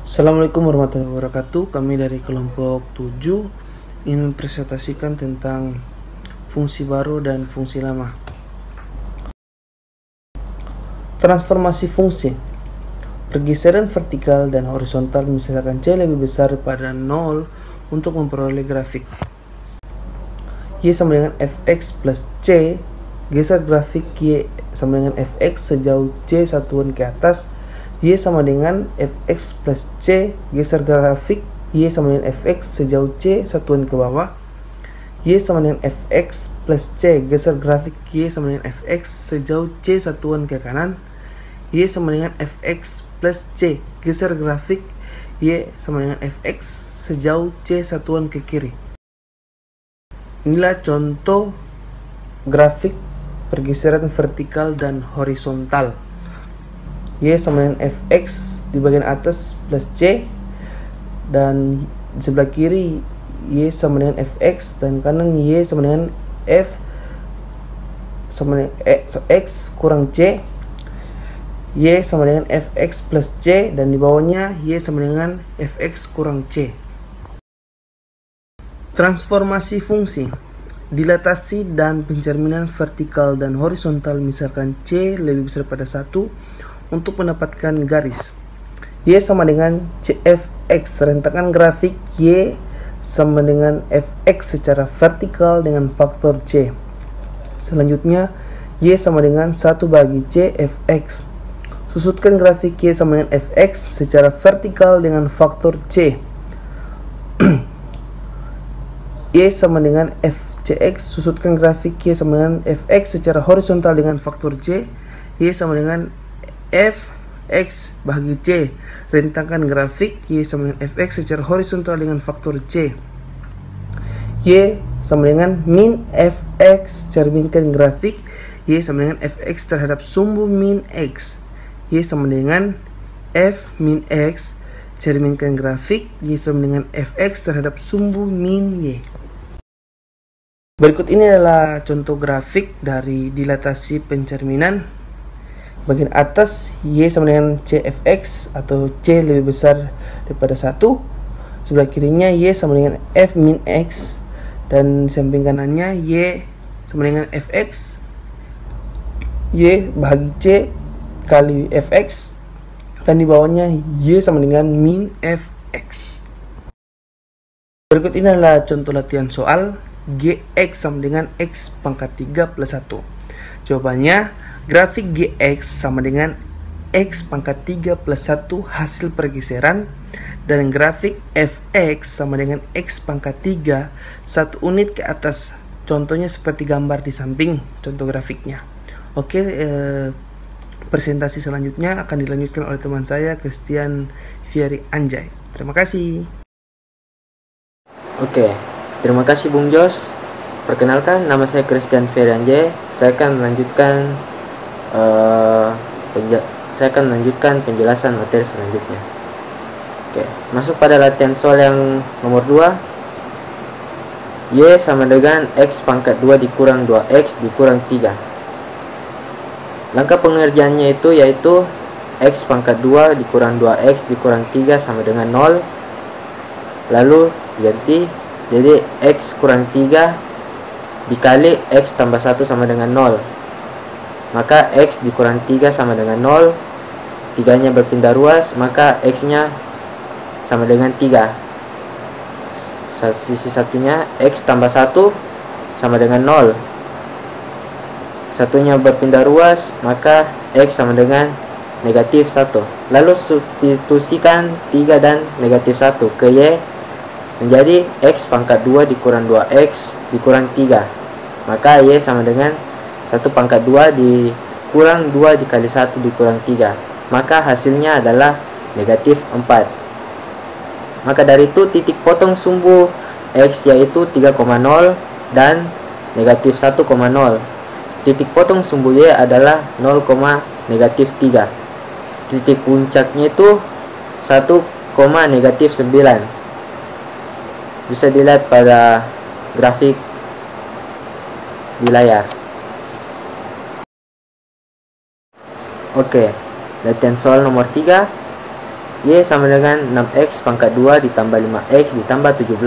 Assalamualaikum warahmatullahi wabarakatuh. Kami dari kelompok 7 ingin mempresentasikan tentang fungsi baru dan fungsi lama. Transformasi fungsi. Pergeseran vertikal dan horizontal misalkan C lebih besar daripada 0 untuk memperoleh grafik. Y sama dengan fx plus C. Geser grafik Y sama dengan fx sejauh C satuan ke atas. Y sama dengan fx plus C. Geser grafik Y sama dengan fx sejauh C satuan ke bawah. Y sama dengan fx plus C. Geser grafik Y sama dengan fx sejauh C satuan ke kanan. Y sama dengan fx plus C. Geser grafik Y sama dengan fx sejauh C satuan ke kiri. Inilah contoh grafik pergeseran vertikal dan horizontal. Y sama dengan fx di bagian atas plus C, dan di sebelah kiri Y sama dengan fx, dan kanan Y sama dengan f sama dengan x kurang C. Y sama dengan fx plus C, dan di bawahnya Y sama dengan fx kurang C. Transformasi fungsi. Dilatasi dan pencerminan vertikal dan horizontal misalkan C lebih besar pada 1 untuk mendapatkan garis. Y sama dengan CFX. Rentakan grafik Y sama dengan fx secara vertikal dengan faktor C. Selanjutnya Y sama dengan 1 bagi CFX. Susutkan grafik Y sama dengan fx secara vertikal dengan faktor C. Y sama dengan fcx. Susutkan grafik Y sama dengan fx secara horizontal dengan faktor C. Y sama dengan fx bagi C. Rentangkan grafik Y sama dengan fx secara horizontal dengan faktor C. Y sama dengan min fx. Cerminkan grafik Y sama dengan fx terhadap sumbu min x. Y sama dengan f min x. Cerminkan grafik Y sama dengan fx terhadap sumbu min y. Berikut ini adalah contoh grafik dari dilatasi pencerminan. Bagian atas Y sama dengan CFX atau C lebih besar daripada 1. Sebelah kirinya Y sama dengan F min X, dan samping kanannya Y sama dengan Fx. Y bagi C kali Fx, dan di bawahnya Y sama dengan min Fx. Berikut ini adalah contoh latihan soal. Gx sama dengan X pangkat 3 plus 1. Jawabannya, grafik Gx sama dengan X pangkat 3 plus 1 hasil pergeseran, dan grafik Fx sama dengan X pangkat 3 1 unit ke atas. Contohnya seperti gambar di samping contoh grafiknya. Oke, presentasi selanjutnya akan dilanjutkan oleh teman saya, Christian Fieri Anjay. Terima kasih. Oke, terima kasih Bung Jos. Perkenalkan, nama saya Christian Fieri Anjay. Saya akan melanjutkan penjelasan materi selanjutnya. Oke, masuk pada latihan soal yang nomor 2. Y sama dengan X pangkat 2 dikurang 2X dikurang 3. Langkah pengerjaannya itu yaitu X pangkat 2 dikurang 2X dikurang 3 sama dengan 0. Lalu ganti, jadi X kurang 3 dikali X tambah 1 sama dengan 0. Maka X dikurang 3 sama dengan 0. 3-nya berpindah ruas, maka X-nya sama dengan 3. Sisi satunya X tambah 1 sama dengan 0. Satunya berpindah ruas, maka X sama dengan negatif 1. Lalu substitusikan 3 dan negatif 1 ke Y, menjadi X pangkat 2 dikurang 2X dikurang 3. Maka Y sama dengan 1 pangkat 2 dikurang 2 dikali 1 dikurang 3. Maka hasilnya adalah negatif 4. Maka dari itu titik potong sumbu X yaitu 3,0 dan negatif 1,0. Titik potong sumbu Y adalah 0, negatif 3. Titik puncaknya itu 1, negatif 9. Bisa dilihat pada grafik di layar. Oke, latihan soal nomor 3. Y sama dengan 6X pangkat 2 ditambah 5X ditambah 17.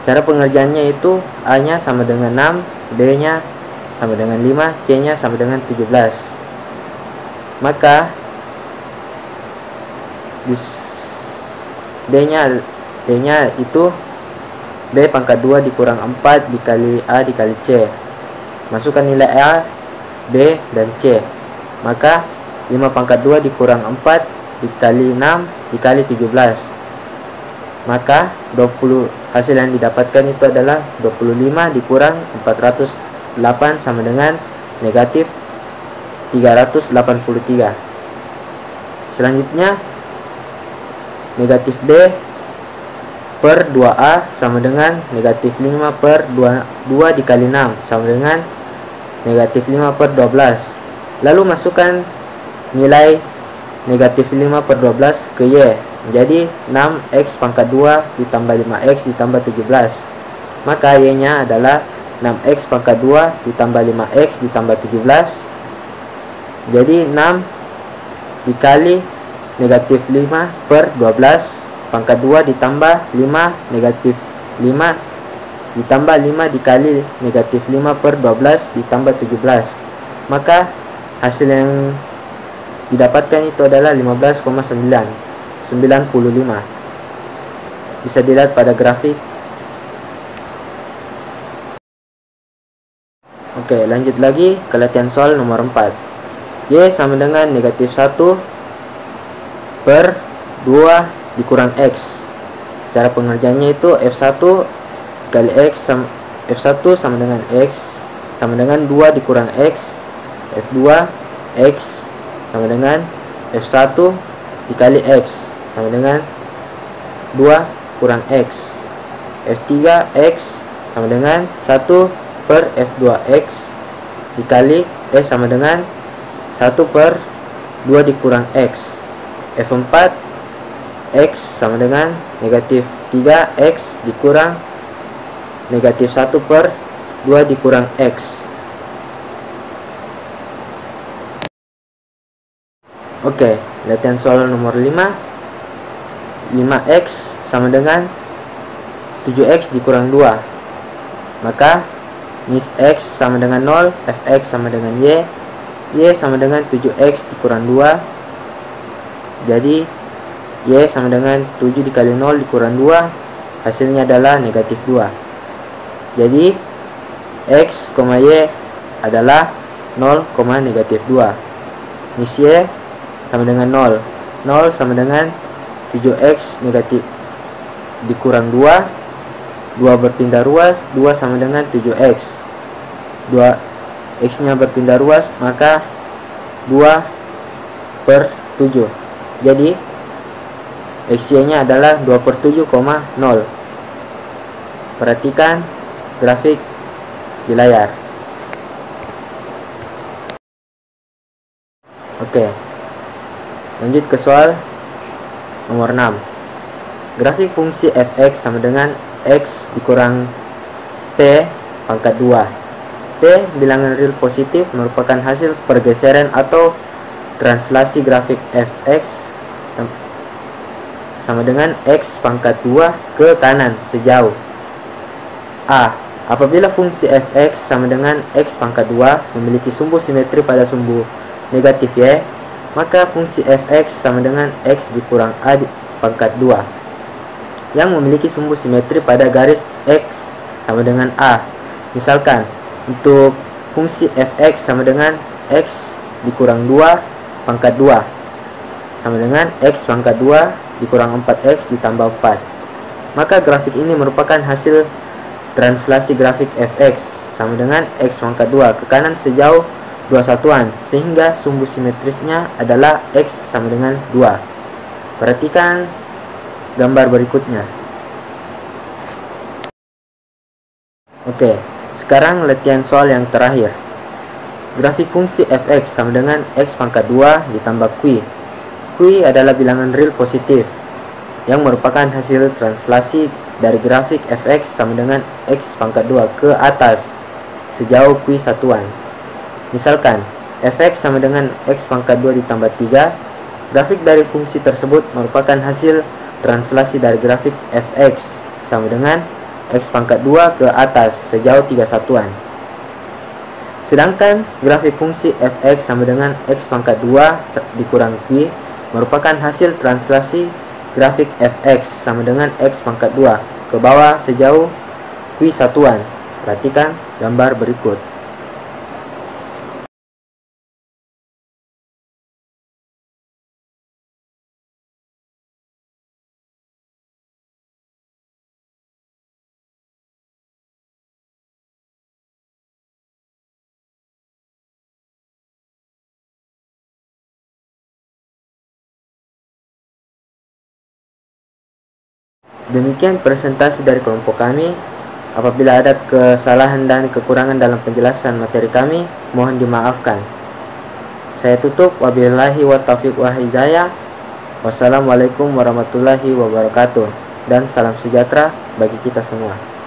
Cara pengerjaannya itu A nya sama dengan 6, B nya sama dengan 5, C nya sama dengan 17. Maka D nya itu B pangkat 2 dikurang 4 dikali A dikali C. Masukkan nilai A, B, dan C. Maka 5 pangkat 2 dikurang 4 dikali 6 dikali 17. Maka hasil yang didapatkan itu adalah 25 dikurang 408 sama dengan negatif 383. Selanjutnya negatif B per 2A sama dengan negatif 5 per 2 dikali 6 sama dengan negatif 5 per 12. Lalu masukkan nilai negatif 5 per 12 ke Y, menjadi 6X pangkat 2 ditambah 5X ditambah 17. Maka Y nya adalah 6X pangkat 2 ditambah 5X ditambah 17. Jadi 6 dikali negatif 5 per 12 pangkat 2 ditambah 5 negatif 5 ditambah 5 dikali negatif 5 per 12 ditambah 17. Maka hasil yang didapatkan itu adalah 15,95. Bisa dilihat pada grafik. Oke, lanjut lagi ke latihan soal nomor 4. Y sama dengan negatif 1 per 2 dikurang X. Cara pengerjaannya itu F1 kali X F1 sama dengan X sama dengan 2 dikurang X. F2 X sama dengan F1 dikali X sama dengan 2 kurang X. F3 X sama dengan 1 per F2X dikali sama dengan 1 per 2 dikurang X. F4 X sama dengan negatif 3X dikurang negatif 1 per 2 dikurang X. Oke, latihan soal nomor 5. 5X sama dengan 7X dikurang 2. Maka mis X sama dengan 0, Fx sama dengan Y, Y sama dengan 7X dikurang 2. Jadi Y sama dengan 7 dikali 0 dikurang 2, hasilnya adalah negatif 2. Jadi X, Y adalah 0, negatif 2. Mis Y sama dengan 0. 0 sama dengan 7X negatif dikurang 2. 2 berpindah ruas, 2 sama dengan 7X. 2 X nya berpindah ruas, maka 2 per 7. Jadi X nya adalah 2 per 7,0. Perhatikan grafik di layar. Oke, lanjut ke soal nomor 6. Grafik fungsi Fx sama dengan X dikurang P pangkat 2. P bilangan real positif merupakan hasil pergeseran atau translasi grafik Fx sama dengan X pangkat 2 ke kanan sejauh A. Apabila fungsi Fx sama dengan X pangkat 2 memiliki sumbu simetri pada sumbu negatif Y, maka fungsi Fx sama dengan X dikurang A pangkat 2 yang memiliki sumbu simetri pada garis X sama dengan A. Misalkan untuk fungsi Fx sama dengan X dikurang 2 pangkat 2 sama dengan X pangkat 2 dikurang 4X ditambah 4. Maka grafik ini merupakan hasil translasi grafik Fx sama dengan X pangkat 2 ke kanan sejauh 2 satuan, sehingga sumbu simetrisnya adalah X sama dengan 2. Perhatikan gambar berikutnya. Oke, sekarang latihan soal yang terakhir. Grafik fungsi Fx sama dengan X pangkat 2 ditambah Q. Q adalah bilangan real positif yang merupakan hasil translasi dari grafik Fx sama dengan X pangkat 2 ke atas sejauh Q satuan. Misalkan Fx sama dengan X pangkat 2 ditambah 3, Grafik dari fungsi tersebut merupakan hasil translasi dari grafik fx sama dengan x pangkat 2 ke atas sejauh 3 satuan. Sedangkan grafik fungsi fx sama dengan x pangkat 2 dikurang q merupakan hasil translasi grafik fx sama dengan x pangkat 2 ke bawah sejauh q satuan. Perhatikan gambar berikut. Demikian presentasi dari kelompok kami. Apabila ada kesalahan dan kekurangan dalam penjelasan materi kami, mohon dimaafkan. Saya tutup. Wabillahi wa taufiq wa hidayah. Wassalamualaikum warahmatullahi wabarakatuh. Dan salam sejahtera bagi kita semua.